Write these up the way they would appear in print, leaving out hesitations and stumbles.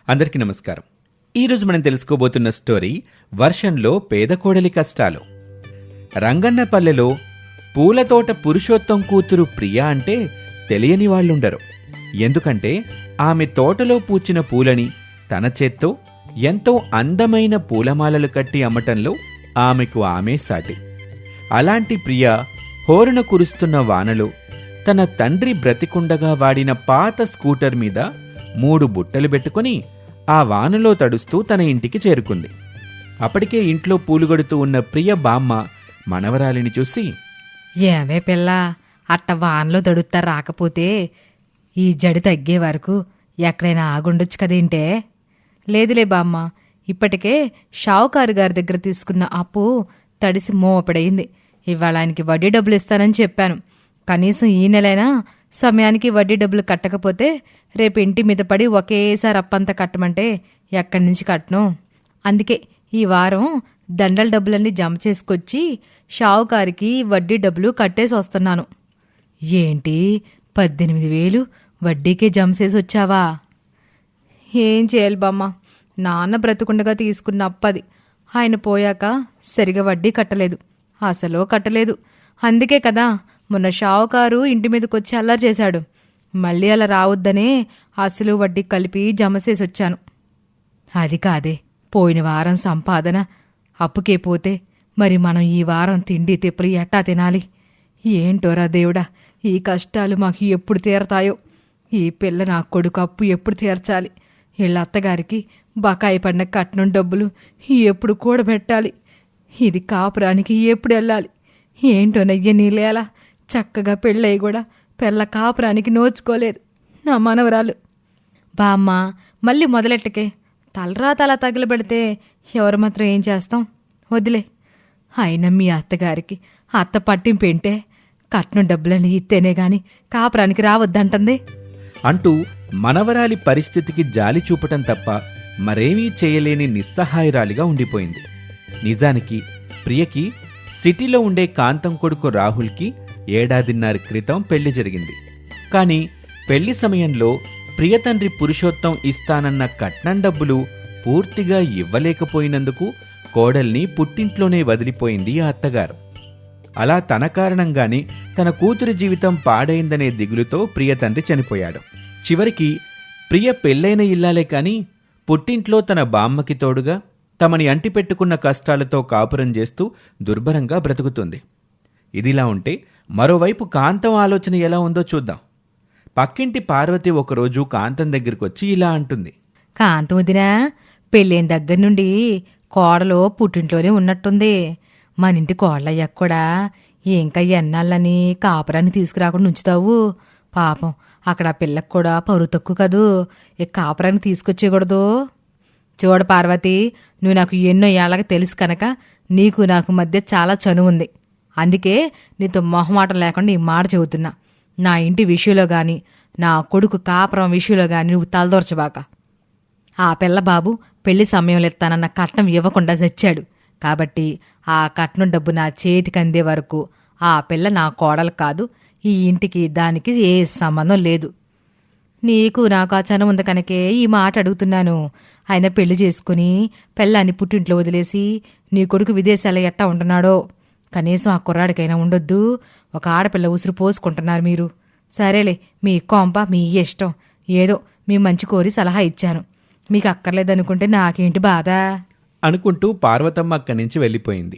అందరికీ నమస్కారం. ఈరోజు మనం తెలుసుకోబోతున్న స్టోరీ వర్షంలో పేద కోడలి కష్టాలు. రంగన్నపల్లెలో పూలతోట పురుషోత్తం కూతురు ప్రియా అంటే తెలియని వాళ్ళుండరు. ఎందుకంటే ఆమె తోటలో పూచిన పూలని తన చేత్తో ఎంతో అందమైన పూలమాలలు కట్టి అమ్మటంలో ఆమెకు ఆమె సాటి. అలాంటి ప్రియా హోరున కురుస్తున్న వానలో తన తండ్రి బ్రతికుండగా వాడిన పాత స్కూటర్ మీద 3 బుట్టలు పెట్టుకుని ఆ వానలో తడుస్తూ తన ఇంటికి చేరుకుంది. అప్పటికే ఇంట్లో పూలుగొడుతూ ఉన్న ప్రియ బామ్మ మనవరాలిని చూసి, ఏమే పిల్ల, అట్ట వానలో తడుస్తా రాకపోతే ఈ జడి తగ్గే వరకు ఎక్కడైనా ఆగుండొచ్చు కదేంటే? లేదులే బామ్మ, ఇప్పటికే షావుకారు గారి దగ్గర తీసుకున్న అప్పు తడిసి మోపడయింది. ఇవాళ ఆయనకి వడ్డీ డబ్బులు ఇస్తానని చెప్పాను. కనీసం ఈ నెలైనా సమయానికి వడ్డీ డబ్బులు కట్టకపోతే రేపు ఇంటి మీద పడి ఒకేసారి అప్పంతా కట్టమంటే ఎక్కడి నుంచి కట్టను. అందుకే ఈ వారం దండల డబ్బులన్నీ జమ చేసుకొచ్చి షావుకారికి వడ్డీ డబ్బులు కట్టేసి వస్తున్నాను. ఏంటి 18,000 వడ్డీకే జమ చేసి వచ్చావా? ఏం చేయాలి బామ్మ, నాన్న బ్రతుకుండగా తీసుకున్న అప్పది. ఆయన పోయాక సరిగా వడ్డీ కట్టలేదు, అసలు కట్టలేదు. అందుకే కదా మొన్న షావుకారు ఇంటి మీదకి వచ్చి అల్లరి చేశాడు. మళ్ళీ అలా రావద్దనే అసలు వడ్డీ కలిపి జమ చేసొచ్చాను. అది కాదే, పోయిన వారం సంపాదన అప్పుకే పోతే మరి మనం ఈ వారం తిండి తిప్పలు ఎట్టా తినాలి? ఏంటోరా దేవుడా, ఈ కష్టాలు మాకు ఎప్పుడు తీరతాయో. ఈ పిల్ల నా కొడుకు అప్పు ఎప్పుడు తీర్చాలి? వీళ్ళ అత్తగారికి బకాయి పడిన కట్నం డబ్బులు ఎప్పుడు కూడబెట్టాలి? ఇది కాపురానికి ఎప్పుడు వెళ్ళాలి? ఏంటోనయ్య నీలేలా, చక్కగా పెళ్ళయి కూడా పిల్ల కాపురానికి నోచుకోలేదు నా మనవరాలు. బామ్మ, మళ్ళీ మొదలెట్టకే. తలరా తల తగిలబెడితే ఎవరు మాత్రం ఏం చేస్తాం? వదిలే. అయినా మీ అత్తగారికి అత్త పట్టింపేంటే కట్నం డబ్బులని ఇస్తేనే గాని కాపురానికి రావద్దంటుంది అంటూ మనవరాలి పరిస్థితికి జాలి చూపటం తప్ప మరేమీ చేయలేని నిస్సహాయురాలిగా ఉండిపోయింది. నిజానికి ప్రియకి సిటీలో ఉండే కాంతం కొడుకు రాహుల్కి 1.5 ఏడాది క్రితం పెళ్లి జరిగింది. కానీ పెళ్లి సమయంలో ప్రియతండ్రి పురుషోత్తం ఇస్తానన్న కట్నం డబ్బులు పూర్తిగా ఇవ్వలేకపోయినందుకు కోడల్ని పుట్టింట్లోనే వదిలిపోయింది ఆ అత్తగారు. అలా తన కారణంగానే తన కూతురి జీవితం పాడైందనే దిగులుతో ప్రియతండ్రి చనిపోయాడు. చివరికి ప్రియ పెళ్లైన ఇల్లాలే కాని పుట్టింట్లో తన బామ్మకి తోడుగా తమని అంటిపెట్టుకున్న కష్టాలతో కాపురం చేస్తూ దుర్భరంగా బ్రతుకుతుంది. ఇదిలా ఉంటే మరోవైపు కాంతం ఆలోచన ఎలా ఉందో చూద్దాం. పక్కింటి పార్వతి ఒకరోజు కాంతం దగ్గరికొచ్చి ఇలా అంటుంది. కాంతం వదినా, పెళ్ళైన దగ్గర నుండి కోడలో పుట్టింట్లోనే ఉన్నట్టుంది. మన ఇంటి కోడలయ్యాక కూడా ఇంకా ఎన్నాళ్ళని కాపురాన్ని తీసుకురాకుండా ఉంచుతావు? పాపం అక్కడ ఆ పిల్లకి కూడా పరువు తక్కువ కదూ, ఇక కాపురాన్ని తీసుకొచ్చేయకూడదు. చూడ పార్వతి, నువ్వు నాకు ఎన్నో ఏళ్ళకి తెలుసు కనుక నీకు నాకు మధ్య చాలా చనువు ఉంది. అందుకే నీతో మొహమాటం లేకుండా ఈ మాట చెబుతున్నా. నా ఇంటి విషయంలో గాని నా కొడుకు కాపురం విషయంలో గాని నువ్వు తలదోర్చబాక. ఆ పిల్ల బాబు పెళ్లి సమయంలో ఇస్తానన్న కట్నం ఇవ్వకుండా చచ్చాడు. కాబట్టి ఆ కట్నం డబ్బు నా చేతికి అందే వరకు ఆ పిల్ల నా కోడలు కాదు. ఈ ఇంటికి దానికి ఏ సంబంధం లేదు. నీకు నాకు ఆ చనం ఉంది కనుకే ఈ మాట అడుగుతున్నాను. ఆయన పెళ్లి చేసుకుని పెళ్ళాన్ని పుట్టింట్లో వదిలేసి నీ కొడుకు విదేశాల్లో ఎట్టా ఉంటున్నాడో. కనీసం ఆ కుర్రాడికైనా ఉండొద్దు. ఒక ఆడపిల్ల ఉసురు పోసుకుంటున్నారు మీరు. సరేలే, మీ కొంప మీ ఇష్టం. ఏదో మీ మంచి కోరి సలహా ఇచ్చాను. మీకు అక్కర్లేదనుకుంటే నాకేంటి బాధ అనుకుంటూ పార్వతమ్మ అక్కడి నుంచి వెళ్ళిపోయింది.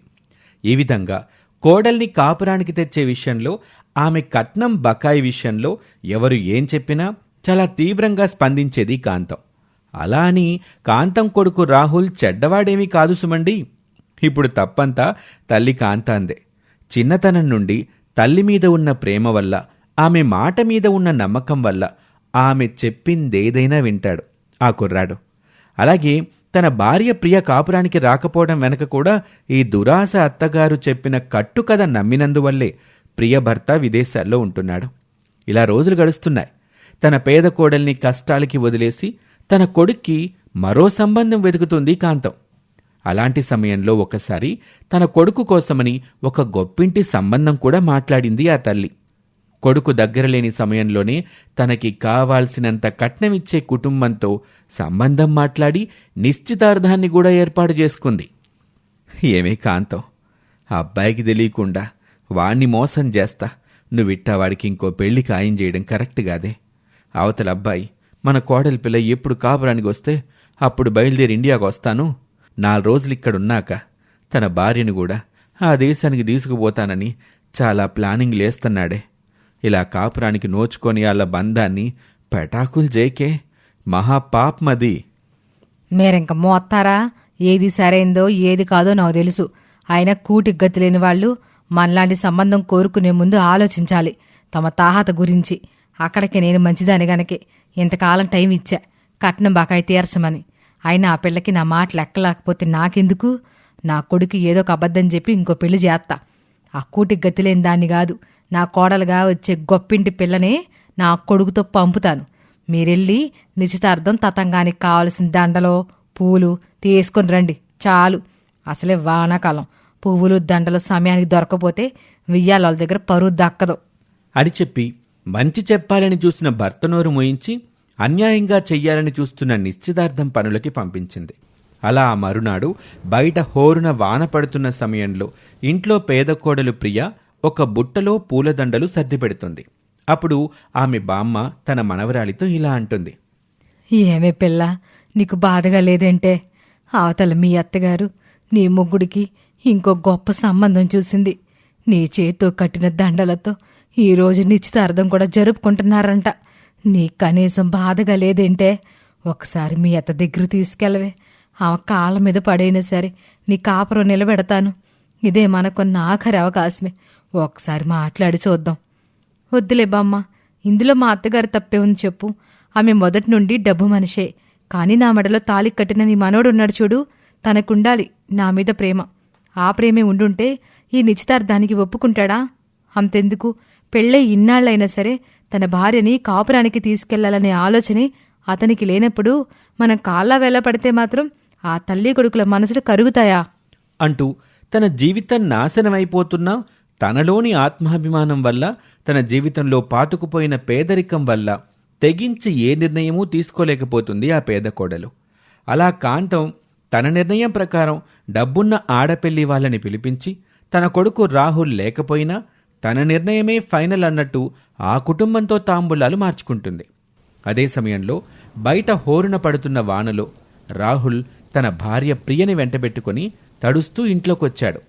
ఈ విధంగా కోడల్ని కాపురానికి తెచ్చే విషయంలో, ఆమె కట్నం బకాయి విషయంలో ఎవరు ఏం చెప్పినా చాలా తీవ్రంగా స్పందించేది కాంతం. అలా అని కాంతం కొడుకు రాహుల్ చెడ్డవాడేమీ కాదు సుమండి. ఇప్పుడు తప్పంతా తల్లి కాంతాందే. చిన్నతనం నుండి తల్లి మీద ఉన్న ప్రేమ వల్ల, ఆమె మాట మీద ఉన్న నమ్మకం వల్ల ఆమె చెప్పిందేదైనా వింటాడు ఆ కుర్రాడు. అలాగే తన భార్య ప్రియ కాపురానికి రాకపోవడం వెనక కూడా ఈ దురాశ అత్తగారు చెప్పిన కట్టుకథ నమ్మినందువల్లే ప్రియ భర్త విదేశాల్లో ఉంటున్నాడు. ఇలా రోజులు గడుస్తున్నాయి. తన పేద కోడల్ని కష్టాలకి వదిలేసి తన కొడుక్కి మరో సంబంధం వెతుకుతుంది కాంతం. అలాంటి సమయంలో ఒకసారి తన కొడుకు కోసమని ఒక గొప్పింటి సంబంధం కూడా మాట్లాడింది ఆ తల్లి. కొడుకు దగ్గరలేని సమయంలోనే తనకి కావాల్సినంత కట్నమిచ్చే కుటుంబంతో సంబంధం మాట్లాడి నిశ్చితార్థాన్ని కూడా ఏర్పాటు చేసుకుంది. ఏమే కాంతం, ఆ అబ్బాయికి తెలియకుండా వాణ్ణి మోసం చేస్తా నువ్విట్టా వాడికి ఇంకో పెళ్లి ఖాయం చేయడం కరెక్ట్ కాదే. అవతల అబ్బాయి మన కోడలి పిల్ల ఎప్పుడు కాపురానికి వస్తే అప్పుడు బయలుదేరి ఇండియాకు వస్తాను, 4 రోజులు ఇక్కడున్నాక తన భార్యను కూడా ఆ దేశానికి తీసుకుపోతానని చాలా ప్లానింగ్ లేస్తున్నాడే. ఇలా కాపురానికి నోచుకొని వాళ్ళ బంధాన్ని పెటాకులు జైకే, మహాపాప్మది. మీరింక మోత్తారా? ఏది సరైందో ఏది కాదో నాకు తెలుసు. అయినా కూటికి గతి లేని వాళ్ళు మనలాంటి సంబంధం కోరుకునే ముందు ఆలోచించాలి తమ తాహత గురించి. అక్కడికి నేను మంచిదాని గనకే ఇంతకాలం టైం ఇచ్చా కట్నం బాకాయి తీర్చమని. అయినా ఆ పిల్లకి నా మాట లెక్కలేకపోతే నాకెందుకు? నా కొడుకు ఏదో ఒక అబద్ధం చెప్పి ఇంకో పెళ్లి చేస్తా. ఆ కూటికి గతి లేని దాన్ని కాదు, నా కోడలుగా వచ్చే గొప్పింటి పిల్లనే నా కొడుకుతో పంపుతాను. మీరెళ్ళి నిశ్చితార్థం తతంగానికి కావలసిన దండలో పూలు తీసుకొని రండి చాలు. అసలే వానాకాలం, పువ్వులు దండలు సమయానికి దొరకపోతే వియ్యాల దగ్గర పరువు దక్కదు అని చెప్పి మంచి చెప్పాలని చూసిన భర్త నోరు మోయించి అన్యాయంగా చెయ్యాలని చూస్తున్న నిశ్చితార్థం పనులకి పంపించింది. అలా ఆ మరునాడు బయట హోరున వాన పడుతున్న సమయంలో ఇంట్లో పేద కోడలు ప్రియ ఒక బుట్టలో పూలదండలు సర్దిపెడుతుంది. అప్పుడు ఆమె బామ్మ తన మనవరాలితో ఇలా అంటుంది. ఏమే పిల్ల, నీకు బాధగా లేదంటే? అవతల మీ అత్తగారు నీ మొగ్గుడికి ఇంకో గొప్ప సంబంధం చూసింది. నీ చేత్తో కట్టిన దండలతో ఈరోజు నిశ్చితార్థం కూడా జరుపుకుంటున్నారంట. నీ కనీసం బాధగా లేదంటే ఒకసారి మీ అత్త దగ్గర తీసుకెళ్ళవే. ఆమె కాళ్ళ మీద పడైనా సరే నీ కాపురం నిలబెడతాను. ఇదే మనకున్న ఆఖరి అవకాశమే. ఒకసారి మాట్లాడి చూద్దాం. వద్దులే బామ్మ, ఇందులో మా అత్తగారు తప్పే ఉంది చెప్పు. ఆమె మొదటి నుండి డబ్బు మనిషే. కాని నా మెడలో తాళి కట్టిన నీ మనోడున్నాడు చూడు, తనకుండాలి నా మీద ప్రేమ. ఆ ప్రేమే ఉండుంటే ఈ నిశ్చితార్థానికి ఒప్పుకుంటాడా? అంతెందుకు, పెళ్ళై ఇన్నాళ్లైనా సరే తన భార్యని కాపురానికి తీసుకెళ్లాలనే ఆలోచనే అతనికి లేనప్పుడు మనం కాళ్ళ వేళపడితే మాత్రం ఆ తల్లి కొడుకుల మనసులు కరుగుతాయా? అంటూ తన జీవితం నాశనమైపోతున్నా తనలోని ఆత్మాభిమానం వల్ల, తన జీవితంలో పాతుకుపోయిన పేదరికం వల్ల తెగించి ఏ నిర్ణయమూ తీసుకోలేకపోతుంది ఆ పేద కోడలు. అలా కాంతం తన నిర్ణయం ప్రకారం డబ్బున్న ఆడపెళ్లి వాళ్ళని పిలిపించి తన కొడుకు రాహుల్ లేకపోయినా తన నిర్ణయమే ఫైనల్ అన్నట్టు ఆ కుటుంబంతో తాంబూలాలు మార్చుకుంటుంది. అదే సమయంలో బయట హోరున పడుతున్న వానలో రాహుల్ తన భార్య ప్రియని వెంటబెట్టుకుని తడుస్తూ ఇంట్లోకొచ్చాడు.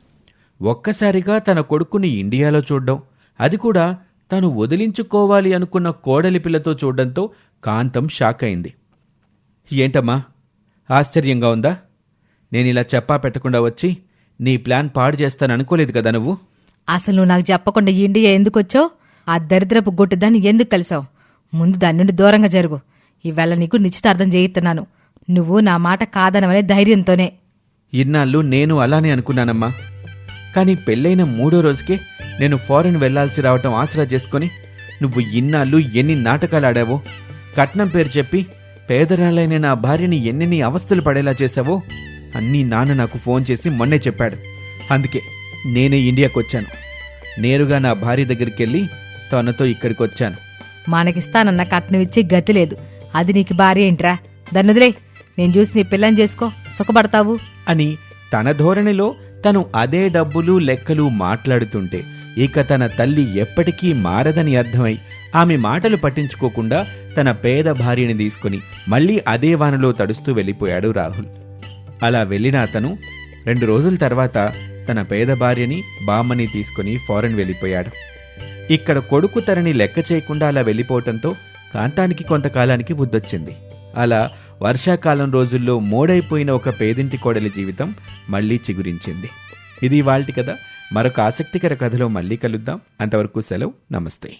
ఒక్కసారిగా తన కొడుకుని ఇండియాలో చూడ్డం, అది కూడా తను వదిలించుకోవాలి అనుకున్న కోడలి పిల్లతో చూడ్డంతో కాంతం షాక్ అయింది. ఏంటమ్మా, ఆశ్చర్యంగా ఉందా? నేనిలా చెప్పా పెట్టకుండా వచ్చి నీ ప్లాన్ పాడు చేస్తాననుకోలేదు కదా నువ్వు? అసలు నువ్వు నాకు చెప్పకుండా ఇండియా ఎందుకొచ్చావు? ఆ దరిద్రపు గొట్టుదాన్ని ఎందుకు కలిసావు? ముందు దాని నుండి దూరంగా జరుగు. ఈవేళ నీకు నిశ్చితార్థం చేయిస్తున్నాను. నువ్వు నా మాట కాదనవనే ధైర్యంతోనే. ఇన్నాళ్ళు నేను అలానే అనుకున్నానమ్మా. కానీ పెళ్ళైన 3వ రోజుకే నేను ఫారెన్ వెళ్లాల్సి రావటం ఆసరా చేసుకుని నువ్వు ఇన్నాళ్ళు ఎన్ని నాటకాలు ఆడావో, కట్నం పేరు చెప్పి పేదరాలైన నా భార్యని ఎన్నెన్ని అవస్థలు పడేలా చేశావో అన్నీ నాన్న నాకు ఫోన్ చేసి మొన్నే చెప్పాడు. అందుకే నేనే ఇండియాకొచ్చాను. నేరుగా నా భార్య దగ్గరికెళ్ళి తనతో ఇక్కడికొచ్చాను. మనకిస్తానన్న కట్నం ఇచ్చి గతి లేదు. అది నీకు భార్య ఏంట్రా? దన్నుదిలే, నేను చూసి నీ పిల్లని చేసుకో, సుఖపడతావు అని తన ధోరణిలో తను అదే డబ్బులు లెక్కలు మాట్లాడుతుంటే ఇక తన తల్లి ఎప్పటికీ మారదని అర్థమై ఆమె మాటలు పట్టించుకోకుండా తన పేద భార్యని తీసుకుని మళ్లీ అదే వానలో తడుస్తూ వెళ్ళిపోయాడు రాహుల్. అలా వెళ్ళిన అతను 2 రోజుల తర్వాత తన పేద భార్యని బామ్మని తీసుకుని ఫారెన్ వెళ్ళిపోయాడు. ఇక్కడ కొడుకు తనని లెక్క చేయకుండా అలా వెళ్ళిపోవటంతో కాంతానికి కొంతకాలానికి బుద్ధొచ్చింది. అలా వర్షాకాలం రోజుల్లో మోడైపోయిన ఒక పేదింటి కోడలి జీవితం మళ్లీ చిగురించింది. ఇది ఇవాల్టి కథ. మరొక ఆసక్తికర కథలో మళ్లీ కలుద్దాం. అంతవరకు సెలవు. నమస్తే.